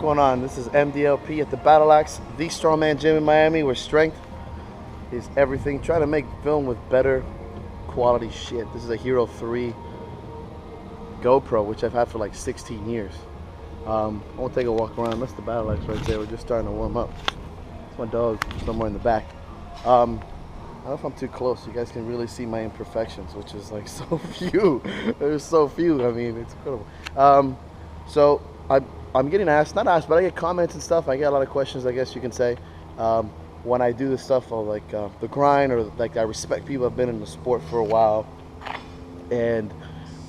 going on? This is MDLP at the Battle Axe, the strongman gym in Miami, where strength is everything. Trying to make film with better quality shit. This is a Hero 3 GoPro, which I've had for like 16 years. I won't take a walk around. That's the Battle Axe right there. We're just starting to warm up. It's my dog somewhere in the back. I don't know if I'm too close. You guys can really see my imperfections, which is like so few. There's so few. I mean, it's incredible. So I'm getting asked, not asked, but I get comments and stuff. I get a lot of questions, I guess you can say. When I do this stuff of like the grind, or like I respect people who have been in the sport for a while. And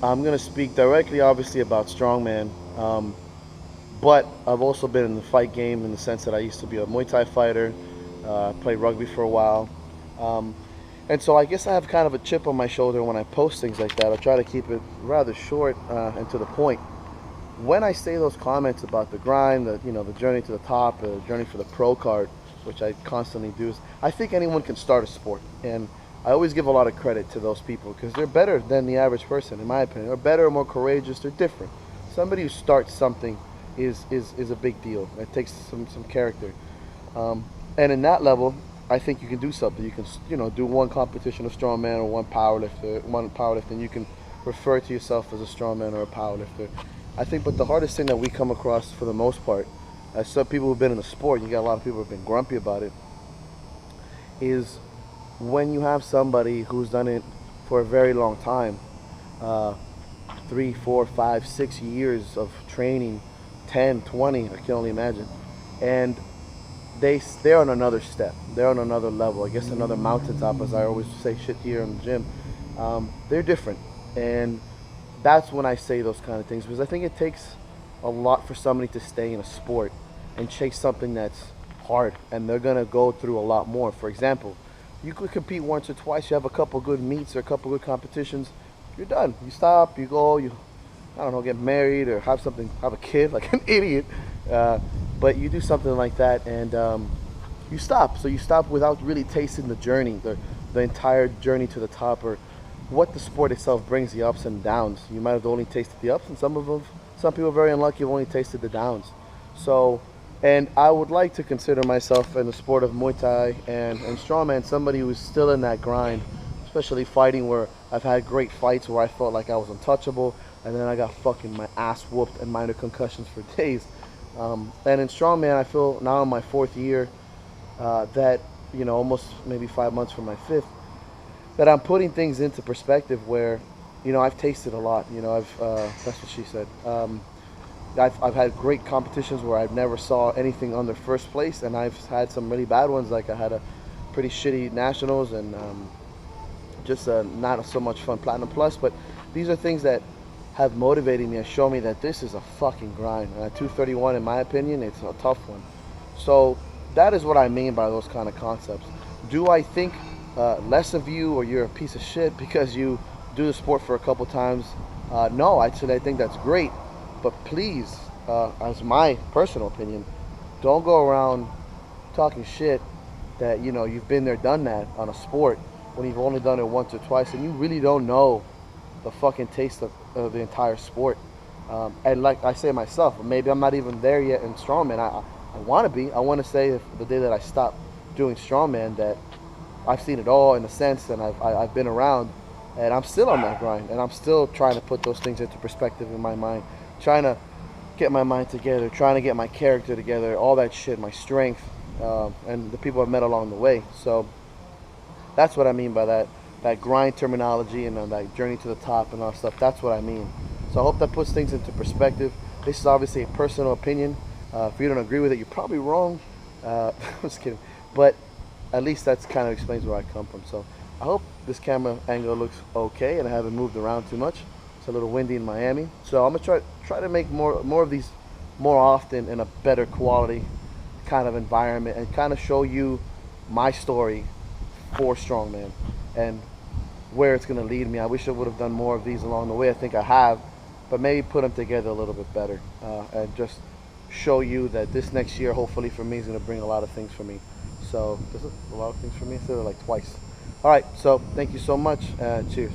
I'm going to speak directly, obviously, about strongman. But I've also been in the fight game in the sense that I used to be a Muay Thai fighter. Played rugby for a while. And so I guess I have kind of a chip on my shoulder when I post things like that. I try to keep it rather short and to the point. When I say those comments about the grind, the journey to the top, the journey for the pro card, which I constantly do, I think anyone can start a sport. And I always give a lot of credit to those people because they're better than the average person, in my opinion. They're better, more courageous, they're different. Somebody who starts something is a big deal. It takes some character. And in that level, I think you can do something. You can, do one competition of strongman or one powerlifter, and you can refer to yourself as a strongman or a powerlifter. I think, but the hardest thing that we come across for the most part, as some people who've been in the sport, you got a lot of people who've been grumpy about it, is when you have somebody who's done it for a very long time, 3, 4, 5, 6 years of training, 10, 20, I can only imagine, and they're on another step, they're on another level, I guess another mountaintop, as I always say shit here in the gym. They're different, and that's when I say those kind of things, because I think it takes a lot for somebody to stay in a sport and chase something that's hard, and they're gonna go through a lot more. For example, you could compete once or twice, you have a couple good meets or a couple good competitions, you're done. You stop, you go, I don't know, get married or have a kid like an idiot, but you do something like that and you stop. So you stop without really tasting the journey, the entire journey to the top, or what the sport itself brings, the ups and downs. You might have only tasted the ups, and some people are very unlucky, have only tasted the downs. So, and I would like to consider myself in the sport of Muay Thai and strongman somebody who's still in that grind, especially fighting, where I've had great fights where I felt like I was untouchable, and then I got fucking my ass whooped and minor concussions for days. And in strongman, I feel now in my 4th year that, almost maybe 5 months from my 5th, that I'm putting things into perspective where, I've tasted a lot. That's what she said. I've had great competitions where I've never saw anything under first place, and I've had some really bad ones. Like I had a pretty shitty nationals and just not so much fun Platinum Plus. But these are things that have motivated me and shown me that this is a fucking grind. 231, in my opinion, it's a tough one. So that is what I mean by those kind of concepts. Do I think less of you, or you're a piece of shit because you do the sport for a couple times? No, I think that's great, but please, as my personal opinion, don't go around talking shit that you've been there, done that on a sport when you've only done it once or twice, and you really don't know the fucking taste of the entire sport. And like I say myself, maybe I'm not even there yet in strongman. I want to be. I want to say the day that I stop doing strongman that I've seen it all, in a sense, and I've been around, and I'm still on that grind, and I'm still trying to put those things into perspective in my mind, trying to get my mind together, trying to get my character together, all that shit, my strength, and the people I've met along the way. So that's what I mean by that grind terminology and that journey to the top and all that stuff. That's what I mean. So I hope that puts things into perspective. This is obviously a personal opinion. If you don't agree with it, you're probably wrong. I'm just kidding. But at least that's kind of explains where I come from. So I hope this camera angle looks okay and I haven't moved around too much. It's a little windy in Miami. So I'm gonna try to make more of these more often in a better quality kind of environment, and kind of show you my story for strongman and where it's gonna lead me. I wish I would have done more of these along the way. I think I have, but maybe put them together a little bit better, and just show you that this next year, hopefully for me, is gonna bring a lot of things for me. So this is a lot of things for me. I said it like twice. All right, so thank you so much. Cheers.